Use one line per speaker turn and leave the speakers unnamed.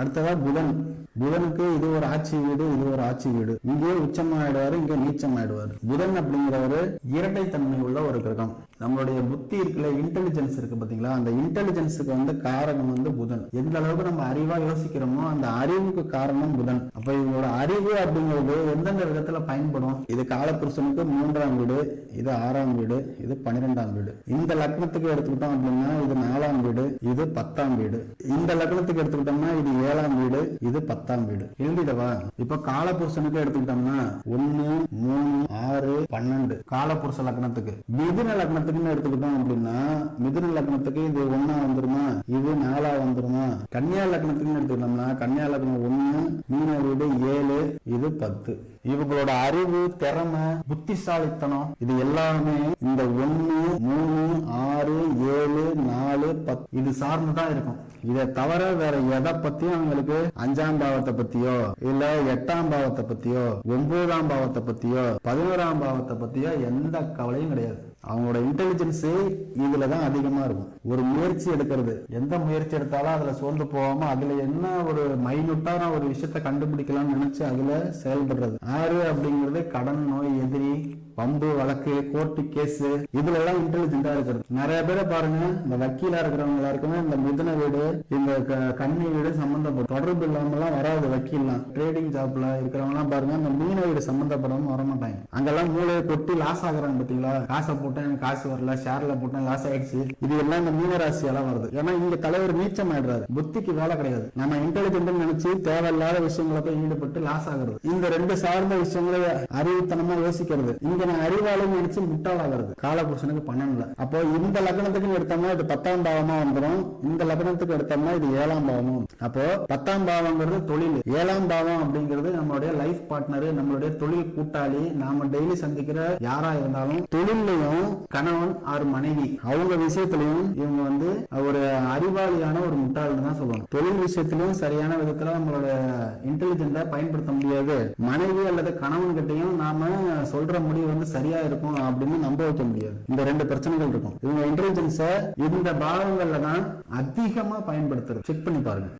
அடுத்ததா புதன். புதனுக்கு இது ஒரு ஆட்சி வீடு, இது ஒரு ஆட்சி வீடு. இங்கே உச்சமாயிடுவாரு, இங்க நீச்சம் ஆயிடுவாரு. புதன் அப்படிங்கிறவரு இரட்டை தன்மை உள்ள ஒரு கிரகம். நம்மளுடைய புத்தி இருக்குல்ல, இன்டெலிஜென்ஸ் இருக்கு பாத்தீங்களா, அந்த இன்டெலிஜென்ஸுக்கு வந்து காரணம் வந்து புதன். எந்த அளவுக்கு நம்ம அறிவா யோசிக்கிறோமோ அந்த அறிவுக்கு காரணம் புதன். அப்ப இவங்களோட அறிவு அப்படிங்கிறது எந்தெந்த விதத்துல பயன்படும்? இது காலபுருஷனுக்கு 3ஆம் வீடு, இது 6ஆம் வீடு, இது 12ஆம் வீடு. இந்த லக்னத்துக்கு எடுத்துக்கிட்டோம் அப்படின்னா இது 4ஆம் வீடு, இது 10ஆம் வீடு. இந்த லக்னத்துக்கு எடுத்துக்கிட்டோம்னா இது 7ஆம் வீடு, இது 10ஆம் வீடு. எழுதிடவா? இப்ப காலபுருஷனுக்கு எடுத்துக்கிட்டோம்னா 1, 3, 6, 12 காலபுருஷ லக்னத்துக்கு. மிதுன லக்னத்துக்கு எடுத்துக்கிட்டோம் அப்படின்னா மிதுன லக்னத்துக்கு இது 1 வந்துருமா, இது 4 வந்துருமா. கன்னியா லக்னத்துக்கு எடுத்துக்கிட்டோம்னா கன்னியா லக்னம் 1, மீன வீடு 7, இது 10. இவங்களோட அறிவு, திறமை, புத்திசாலித்தனம் இது எல்லாமே இந்த 1, 3, 6, 7, 4, 10 இது சார்ந்துதான் இருக்கும். இதை தவிர வேற எதை பத்தியும் அவங்களுக்கு 5ஆம் பாவத்தை பத்தியோ இல்ல 8ஆம் பாவத்தை பத்தியோ 9ஆம் பாவத்தை பத்தியோ 11ஆம் பாவத்தை பத்தியோ எந்த கவலையும் கிடையாது. அவங்களோட இன்டெலிஜென்ஸ் இதுலதான் அதிகமா இருக்கும். ஒரு முயற்சி எடுக்கிறது, எந்த முயற்சி எடுத்தாலும் அதுல சோர்ந்து போகாம அதுல என்ன ஒரு மைனூட்டான ஒரு விஷயத்த கண்டுபிடிக்கலாம்னு நினைச்சு அதுல செயல்படுறது. 6 அப்படிங்கிறது கடன், நோய், எதிரி, பம்பு, வழக்கு, கோர்ட்டு கேஸ் இதுல எல்லாம் இன்டெலிஜென்டா இருக்கிறது. நிறைய பேரை பாருங்க, இந்த வக்கீலா இருக்கிறவங்க எல்லாருக்குமே இந்த மிதுன வீடு, இந்த கன்னி வீடு சம்பந்தப்பட்ட தொடர்பு இல்லாம எல்லாம் வராது. வக்கீல்லாம் ட்ரேடிங் ஜாப்ல இருக்கிறவங்க எல்லாம் பாருங்க, இந்த மீன வீடு சம்பந்தப்படாம வரமாட்டாங்க. அங்கெல்லாம் மூளையை கொட்டி லாஸ் ஆகுறாங்க பாத்தீங்களா. காசை போட்டேன், எனக்கு காசு வரல, ஷேர்ல போட்டேன், லாஸ் ஆயிடுச்சு. இது எல்லாம் இந்த மீன ராசியெல்லாம் வருது. ஏன்னா இங்க தலைவர் நீச்சம் ஆயிடுறாரு, புத்திக்கு வேலை கிடையாது. நம்ம இன்டெலிஜென்ட் நினைச்சு தேவையில்லாத விஷயங்களை போய் ஈடுபட்டு லாஸ் ஆகுறது. இந்த 2 சார்ந்த விஷயங்களை அறிவுத்தனமா யோசிக்கிறது. இங்க நான் அறிவாலும் நினைச்சு முட்டாளாகிறது. காலபுருஷனுக்கு 12. அப்போ இந்த லக்னத்துக்கு எடுத்தோம்னா இது 10ஆம் பாவமா வந்துடும், இந்த லக்னத்துக்கு எடுத்தோம்னா இது 7ஆம் பாவமும். அப்போ 10ஆம் பாவங்கிறது தொழில், 7ஆம் பாவம் அப்படிங்கிறது நம்மளுடைய லைஃப் பார்ட்னர், நம்மளுடைய தொழில் கூட்டாளி, நாம டெய்லி சந்திக்கிற யாரா இருந்தாலும் தொழிலையும் கணவன் ஆறு மனைவி அவங்க விஷயத்திலையும் இவங்க வந்து ஒரு அறிவாளியான ஒரு முட்டாள்னு தான் சொல்லணும். தொழில் விஷயத்திலும் சரியான விதத்துல நம்மளோட இன்டெலிஜென்டா பயன்படுத்த முடியாது. மனைவி அல்லது கணவன் கிட்டையும் நாம சொல்ற முடிவு வந்து சரியா இருக்கும் அப்படின்னு நம்ப வைக்க முடியாது. இந்த 2 பிரச்சனைகள் இருக்கும். இவங்க இன்டெலிஜென்ஸ இந்த பாகங்கள்ல தான் அதிகமா பயன்படுத்துறது. செக் பண்ணி பாருங்க.